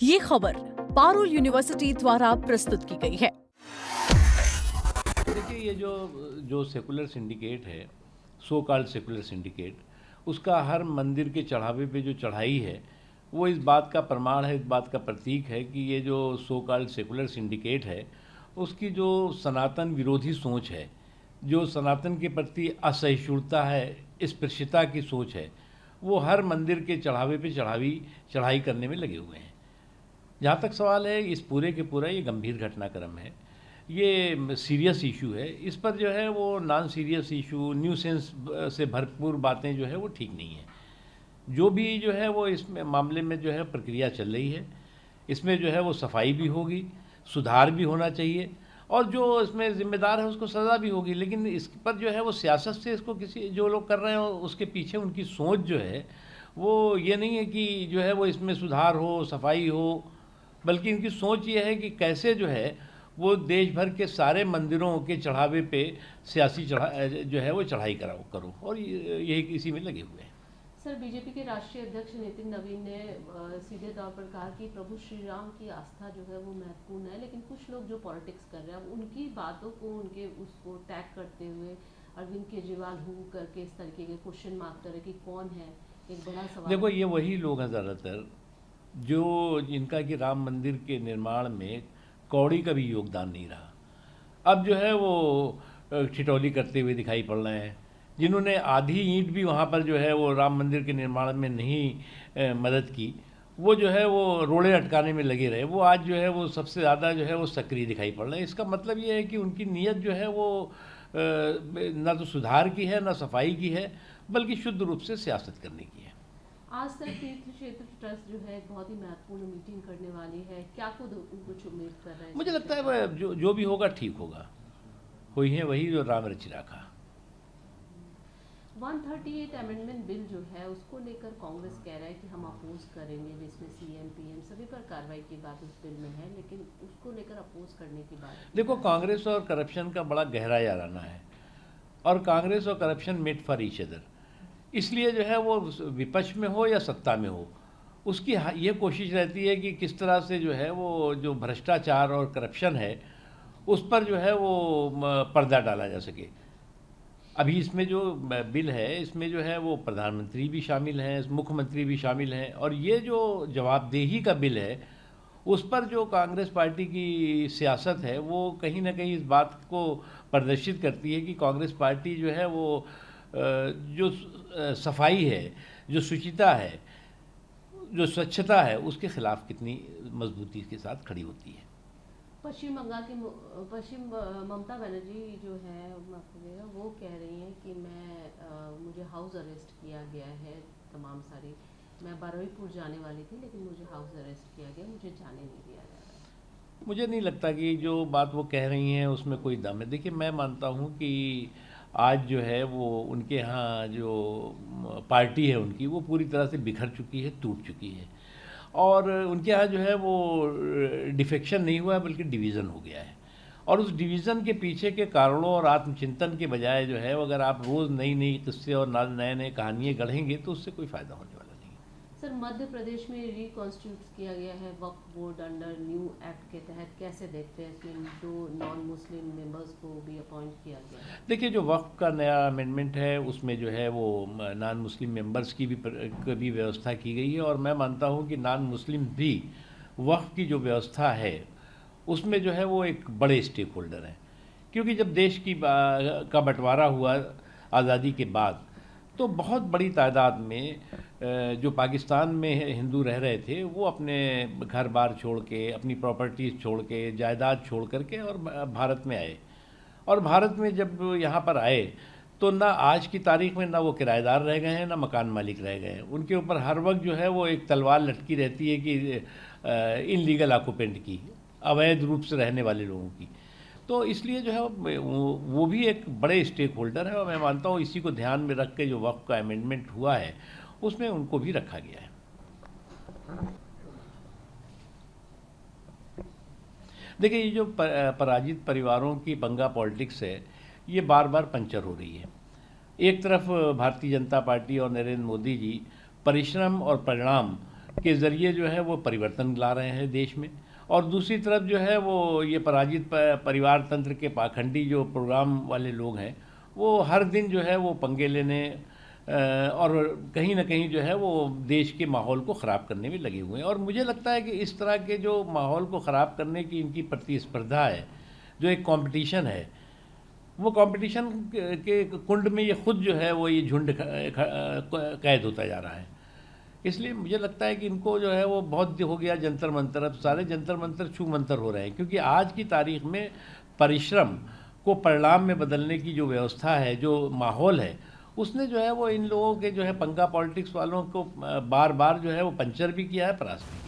ये खबर पारुल यूनिवर्सिटी द्वारा प्रस्तुत की गई है। देखिए ये जो जो सेकुलर सिंडिकेट है, सो कॉल्ड सेकुलर सिंडिकेट, उसका हर मंदिर के चढ़ावे पे जो चढ़ाई है वो इस बात का प्रमाण है, इस बात का प्रतीक है कि ये जो सो कॉल्ड सेकुलर सिंडिकेट है उसकी जो सनातन विरोधी सोच है, जो सनातन के प्रति असहिष्णुता है, स्पृश्यता की सोच है, वो हर मंदिर के चढ़ावे पे चढ़ाई करने में लगे हुए हैं। जहाँ तक सवाल है, इस पूरे के पूरा ये गंभीर घटनाक्रम है, ये सीरियस इशू है। इस पर जो है वो नॉन सीरियस इशू, न्यूसेंस से भरपूर बातें जो है वो ठीक नहीं है। जो भी जो है वो इस मामले में जो है प्रक्रिया चल रही है, इसमें जो है वो सफाई भी होगी, सुधार भी होना चाहिए और जो इसमें ज़िम्मेदार है उसको सज़ा भी होगी। लेकिन इस पर जो है वो सियासत से इसको किसी जो लोग कर रहे हैं उसके पीछे उनकी सोच जो है वो ये नहीं है कि जो है वो इसमें सुधार हो, सफाई हो, बल्कि इनकी सोच ये है कि कैसे जो है वो देश भर के सारे मंदिरों के चढ़ावे पे सियासी जो है वो चढ़ाई करो और यही इसी में लगे हुए हैं। सर, बीजेपी के राष्ट्रीय अध्यक्ष नितिन नवीन ने सीधे तौर पर कहा कि प्रभु श्री राम की आस्था जो है वो महत्वपूर्ण है, लेकिन कुछ लोग जो पॉलिटिक्स कर रहे हैं उनकी बातों को, उनके उसको टैग करते हुए अरविंद केजरीवाल हूँ करके इस तरीके के क्वेश्चन मार्क करे कि कौन है, एक बड़ा सवाल। देखो ये वही लोग हैं ज़्यादातर जो जिनका कि राम मंदिर के निर्माण में कौड़ी का भी योगदान नहीं रहा, अब जो है वो ठिठौली करते हुए दिखाई पड़ रहे हैं। जिन्होंने आधी ईंट भी वहाँ पर जो है वो राम मंदिर के निर्माण में नहीं मदद की, वो जो है वो रोड़े अटकाने में लगे रहे, वो आज जो है वो सबसे ज़्यादा जो है वो सक्रिय दिखाई पड़ रहे हैं। इसका मतलब ये है कि उनकी नीयत जो है वो ना तो सुधार की है, ना सफाई की है, बल्कि शुद्ध रूप से सियासत करने की है। आज तक तीर्थ क्षेत्र ट्रस्ट जो है एक बहुत ही महत्वपूर्ण मीटिंग करने वाली है, क्या कुछ उम्मीद कर रहे हैं? मुझे लगता है वह जो भी होगा ठीक होगा, हुई है वही जो राम रचि राखा। 138 अमेंडमेंट बिल जो है उसको लेकर कांग्रेस कह रहा है कि हम अपोज करेंगे, जिसमें सीएम पीएम सभी पर कार्रवाई की बात उस बिल में है, लेकिन उसको लेकर अपोज करने की बात। देखो कांग्रेस और करप्शन का बड़ा गहरा याराना है और कांग्रेस और corruption made for each other, इसलिए जो है वो विपक्ष में हो या सत्ता में हो उसकी ये कोशिश रहती है कि किस तरह से जो है वो जो भ्रष्टाचार और करप्शन है उस पर जो है वो पर्दा डाला जा सके। अभी इसमें जो बिल है इसमें जो है वो प्रधानमंत्री भी शामिल हैं, मुख्यमंत्री भी शामिल हैं और ये जो जवाबदेही का बिल है उस पर जो कांग्रेस पार्टी की सियासत है वो कहीं ना कहीं इस बात को प्रदर्शित करती है कि कांग्रेस पार्टी जो है वो जो सफाई है, जो शुचिता है, जो स्वच्छता है, उसके खिलाफ कितनी मजबूती के साथ खड़ी होती है। पश्चिम ममता बनर्जी जो है वो कह रही हैं कि मुझे हाउस अरेस्ट किया गया है, तमाम सारी, मैं बारुईपुर जाने वाली थी लेकिन मुझे हाउस अरेस्ट किया गया, मुझे जाने नहीं दिया जा रहा। मुझे नहीं लगता कि जो बात वो कह रही हैं उसमें कोई दम है। देखिए मैं मानता हूँ कि आज जो है वो उनके यहाँ जो पार्टी है उनकी वो पूरी तरह से बिखर चुकी है, टूट चुकी है और उनके यहाँ जो है वो डिफेक्शन नहीं हुआ है बल्कि डिवीज़न हो गया है और उस डिवीज़न के पीछे के कारणों और आत्मचिंतन के बजाय जो है अगर आप रोज़ नई नई किस्से और नए नए कहानियाँ गढ़ेंगे तो उससे कोई फ़ायदा होने वाला नहीं है। सर, मध्य प्रदेश में रिकॉन्स्टिट्यूट किया गया है वक्फ बोर्ड अंडर न्यू एक्ट के तहत, कैसे देखते हैं इसमें 2 नॉन मुस्लिम मेंबर्स को भी अपॉइंट किया गया है? देखिए जो वक्फ का नया अमेंडमेंट है उसमें जो है वो नॉन मुस्लिम मेंबर्स की भी व्यवस्था की गई है और मैं मानता हूँ कि नॉन मुस्लिम भी वक्फ की जो व्यवस्था है उसमें जो है वो एक बड़े स्टेक होल्डर हैं, क्योंकि जब देश का बंटवारा हुआ आज़ादी के बाद तो बहुत बड़ी तादाद में जो पाकिस्तान में हिंदू रह रहे थे वो अपने घर बार छोड़ के, अपनी प्रॉपर्टीज़ छोड़ के, जायदाद छोड़ करके और भारत में आए और भारत में जब यहाँ पर आए तो ना आज की तारीख में ना वो किराएदार रह गए हैं ना मकान मालिक रह गए हैं, उनके ऊपर हर वक्त जो है वो एक तलवार लटकी रहती है कि इनलीगल ऑक्यूपेंट की, अवैध रूप से रहने वाले लोगों की। तो इसलिए जो है वो भी एक बड़े स्टेक होल्डर है और मैं मानता हूँ इसी को ध्यान में रख के जो वक्फ का अमेंडमेंट हुआ है उसमें उनको भी रखा गया है। देखिए ये जो पराजित परिवारों की बंगा पॉलिटिक्स है ये बार बार पंचर हो रही है। एक तरफ भारतीय जनता पार्टी और नरेंद्र मोदी जी परिश्रम और परिणाम के ज़रिए जो है वो परिवर्तन ला रहे हैं देश में, और दूसरी तरफ जो है वो ये पराजित परिवार तंत्र के पाखंडी जो प्रोग्राम वाले लोग हैं वो हर दिन जो है वो पंगे लेने और कहीं ना कहीं जो है वो देश के माहौल को ख़राब करने में लगे हुए हैं। और मुझे लगता है कि इस तरह के जो माहौल को ख़राब करने की इनकी प्रतिस्पर्धा है, जो एक कंपटीशन है, वो कंपटीशन के कुंड में ये खुद जो है वो ये झुंड कैद होता जा रहा है। इसलिए मुझे लगता है कि इनको जो है वो बहुत हो गया जंतर मंतर, अब सारे जंतर मंतर छू मंतर हो रहे हैं, क्योंकि आज की तारीख में परिश्रम को परिणाम में बदलने की जो व्यवस्था है, जो माहौल है, उसने जो है वो इन लोगों के जो है पंगा पॉलिटिक्स वालों को बार बार जो है वो पंचर भी किया है, परास्त भी।